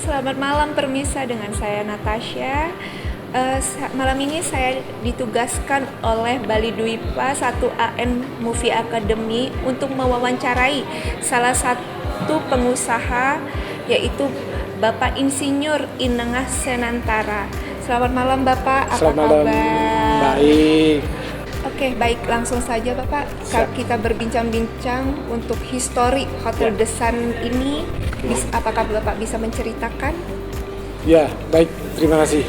selamat malam Permisa, dengan saya Natasha. Malam ini saya ditugaskan oleh Bali Dwipa 1AN Movie Academy untuk mewawancarai salah satu pengusaha, yaitu Bapak Insinyur Inengah Senantara. Selamat malam Bapak, apa Selamat kabar? malam, baik. Oke, baik, langsung saja Bapak. Siap. Kita berbincang-bincang untuk histori Hotel The Sun ini. Apakah Bapak bisa menceritakan? Ya, baik, terima kasih.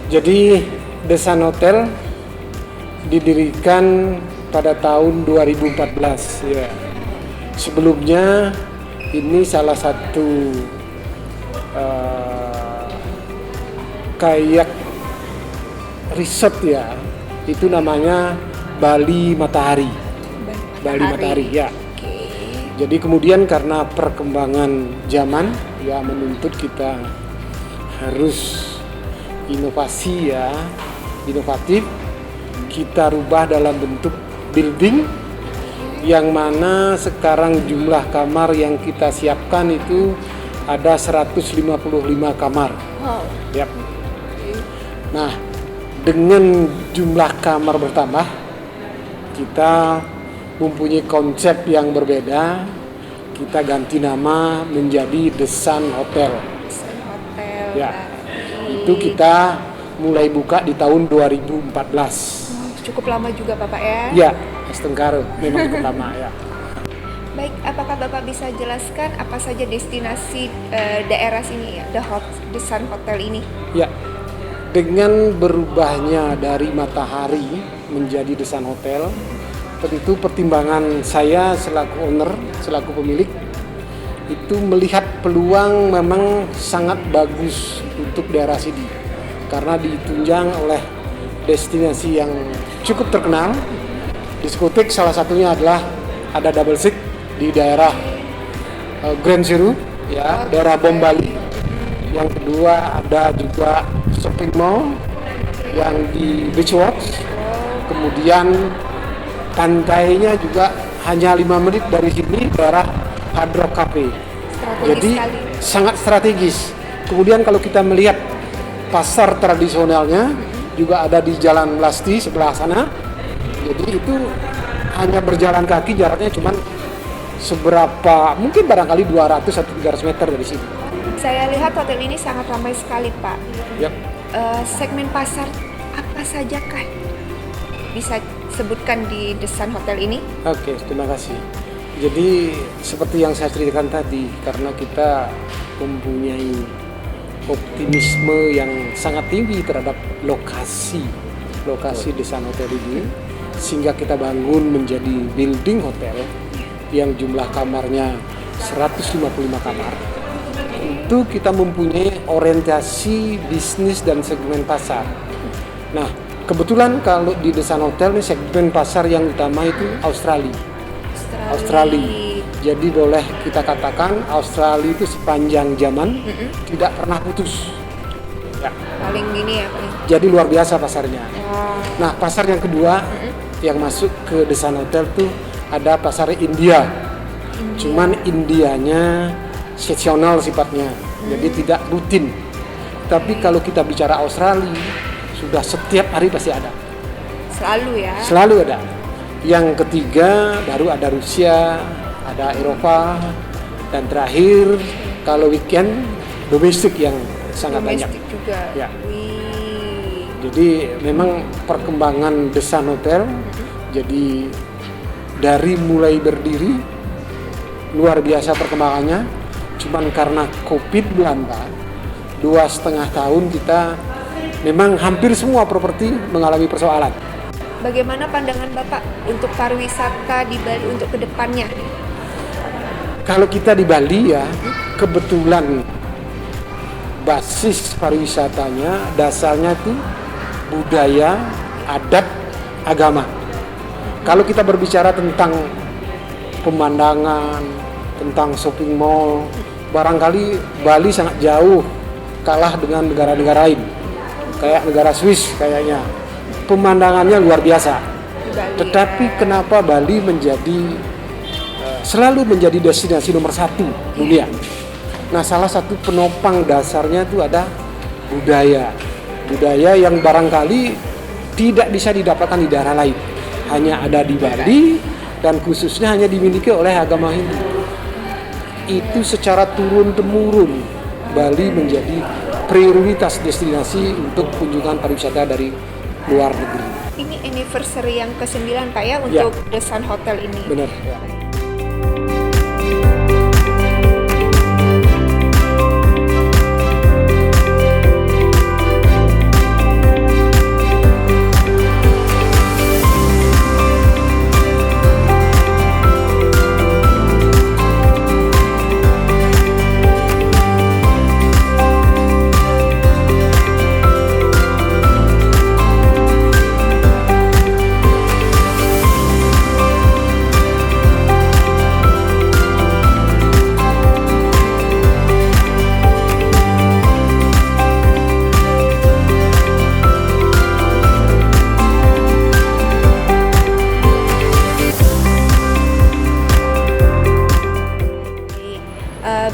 Jadi The Sun Hotel didirikan pada tahun 2014 ya. Sebelumnya ini salah satu kayak resort ya. Itu namanya Bali Matahari. Bali Matahari ya. Oke. Jadi kemudian karena perkembangan zaman ya menuntut kita harus inovasi ya, inovatif. Kita rubah dalam bentuk building yang mana sekarang jumlah kamar yang kita siapkan itu ada 155 kamar. Wow. Ya. Nah, dengan jumlah kamar bertambah, kita mempunyai konsep yang berbeda. Kita ganti nama menjadi The Sun Hotel. Sun Hotel. Ya. Bali. Itu kita mulai buka di tahun 2014. Cukup lama juga Bapak ya. Ya, Estengkaro memang cukup lama ya. Baik, apakah Bapak bisa jelaskan apa saja destinasi daerah sini, The Sun Hotel ini? Ya. Dengan berubahnya dari Matahari menjadi The Sun Hotel, tentu pertimbangan saya selaku owner, selaku pemilik, itu melihat peluang memang sangat bagus untuk daerah sini karena ditunjang oleh destinasi yang cukup terkenal. Diskotik salah satunya adalah ada Double Six di daerah Grand Siru ya, daerah Bom Bali. Yang kedua ada juga shopping mall yang di Beach Watch. Kemudian pantainya juga hanya 5 menit dari sini, daerah Hard Rock Cafe. Jadi sekali. sangat strategis. Kemudian kalau kita melihat pasar tradisionalnya juga ada di Jalan Lasti sebelah sana. Jadi itu hanya berjalan kaki, jaraknya cuma seberapa, mungkin barangkali 200 atau 300 meter dari sini. Saya lihat hotel ini sangat ramai sekali Pak. Yap. Segmen pasar apa saja kan bisa sebutkan di The Sun Hotel ini? Oke, terima kasih. Jadi seperti yang saya ceritakan tadi, karena kita mempunyai optimisme yang sangat tinggi terhadap lokasi The Sun Hotel ini, sehingga kita bangun menjadi building hotel yang jumlah kamarnya 155 kamar. Itu kita mempunyai orientasi bisnis dan segmen pasar. Nah, kebetulan kalau di The Sun Hotel ini segmen pasar yang utama itu Australia. Jadi boleh kita katakan Australia itu sepanjang zaman tidak pernah putus. Ya. Paling gini ya Pak. Jadi luar biasa pasarnya. Wow. Nah, pasar yang kedua yang masuk ke The Sun Hotel tuh ada pasar India. Cuman Indianya seasonal sifatnya, jadi tidak rutin. Tapi kalau kita bicara Australia, sudah setiap hari pasti ada. Selalu ya. Selalu ada. Yang ketiga baru ada Rusia, ada Eropa, dan terakhir kalau weekend domestik yang sangat Domestik banyak. juga. Ya. Wih. Jadi memang perkembangan The Sun Hotel, jadi dari mulai berdiri luar biasa perkembangannya. Cuman karena COVID melanda 2,5 tahun kita memang hampir semua properti mengalami persoalan. Bagaimana pandangan Bapak untuk pariwisata di Bali untuk kedepannya? Kalau kita di Bali ya, kebetulan basis pariwisatanya dasarnya itu budaya, adat, agama. Kalau kita berbicara tentang pemandangan, tentang shopping mall, barangkali Bali sangat jauh kalah dengan negara-negara lain. Kayak negara Swiss kayaknya. Pemandangannya luar biasa. Bali, Tetapi kenapa Bali selalu menjadi destinasi nomor 1 dunia? Nah, salah satu penopang dasarnya itu ada budaya. Budaya yang barangkali tidak bisa didapatkan di daerah lain. Hanya ada di Bali dan khususnya hanya dimiliki oleh agama Hindu. Itu secara turun-temurun Bali menjadi prioritas destinasi untuk kunjungan pariwisata dari luar negeri. Ini anniversary yang ke-9 Pak ya untuk The Sun Hotel ini. Benar. Ya.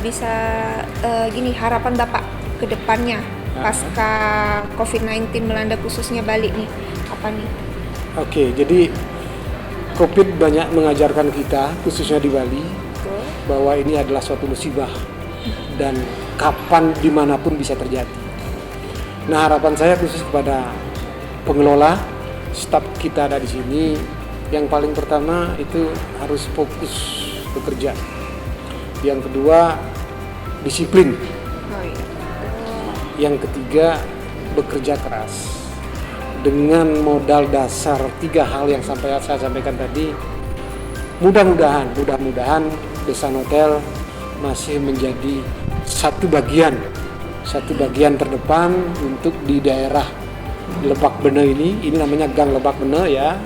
Bisa gini, harapan Bapak ke depannya pasca COVID-19 melanda khususnya Bali nih, apa nih? Oke, jadi COVID banyak mengajarkan kita, khususnya di Bali, bahwa ini adalah suatu musibah dan kapan dimanapun bisa terjadi. Nah, harapan saya khusus kepada pengelola, staf kita ada di sini, yang paling pertama itu harus fokus bekerja. Yang kedua, disiplin. Oh, iya. Yang ketiga, bekerja keras. Dengan modal dasar 3 hal yang saya sampaikan tadi, mudah-mudahan The Sun Hotel masih menjadi satu bagian terdepan untuk di daerah Lebak Bene ini namanya Gang Lebak Bene ya,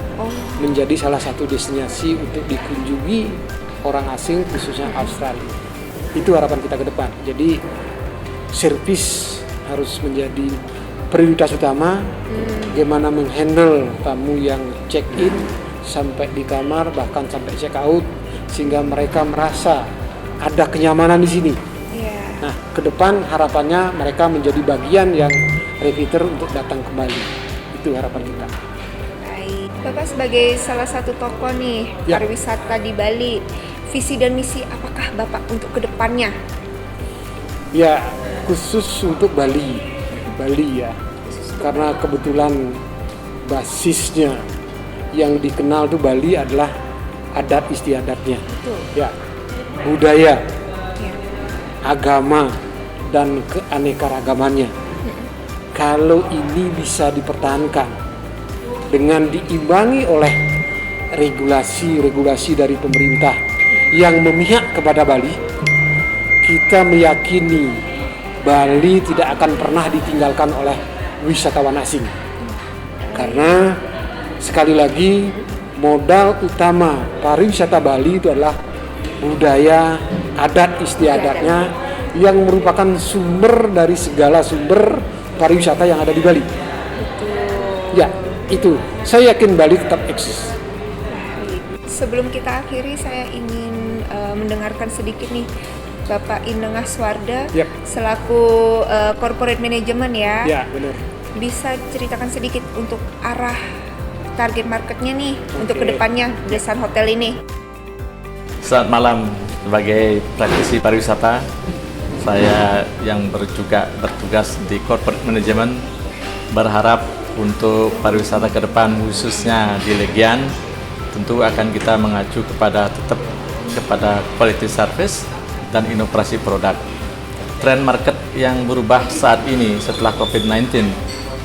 menjadi salah satu destinasi untuk dikunjungi orang asing khususnya Australia. Itu harapan kita ke depan. Jadi servis harus menjadi prioritas utama. Bagaimana menghandle tamu yang check in sampai di kamar bahkan sampai check out sehingga mereka merasa ada kenyamanan di sini. Nah, ke depan harapannya mereka menjadi bagian yang repeater untuk datang kembali. Itu harapan kita. Baik. Bapak sebagai salah satu tokoh nih pariwisata di Bali, visi dan misi apakah Bapak untuk kedepannya? Ya, khusus untuk Bali ya, karena kebetulan basisnya yang dikenal tuh Bali adalah adat istiadatnya, ya, budaya, agama dan keanekaragamannya. Kalau ini bisa dipertahankan dengan diimbangi oleh regulasi dari pemerintah yang memihak kepada Bali, kita meyakini Bali tidak akan pernah ditinggalkan oleh wisatawan asing. Karena sekali lagi modal utama pariwisata Bali itu adalah budaya, adat istiadatnya yang merupakan sumber dari segala sumber pariwisata yang ada di Bali. Ya, itu. Saya yakin Bali tetap eksis. Sebelum kita akhiri, saya ingin mendengarkan sedikit nih Bapak Inengah Swarda selaku corporate management ya. Ya, benar. Bisa ceritakan sedikit untuk arah target marketnya nih untuk kedepannya The Sun Hotel ini. Selamat malam, sebagai praktisi pariwisata, saya yang juga bertugas di corporate management berharap untuk pariwisata ke depan khususnya di Legian tentu akan kita mengacu kepada quality service dan inovasi produk. Tren market yang berubah saat ini setelah COVID-19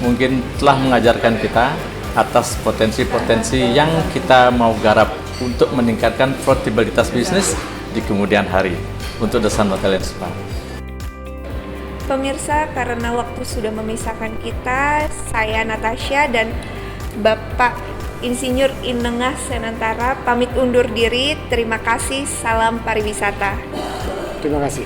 mungkin telah mengajarkan kita atas potensi-potensi yang kita mau garap untuk meningkatkan profitabilitas bisnis di kemudian hari untuk The Sun Hotel & Spa. Pemirsa, karena waktu sudah memisahkan kita, saya Natasha dan Bapak Insinyur Inengah Senantara pamit undur diri. Terima kasih, salam pariwisata. Terima kasih.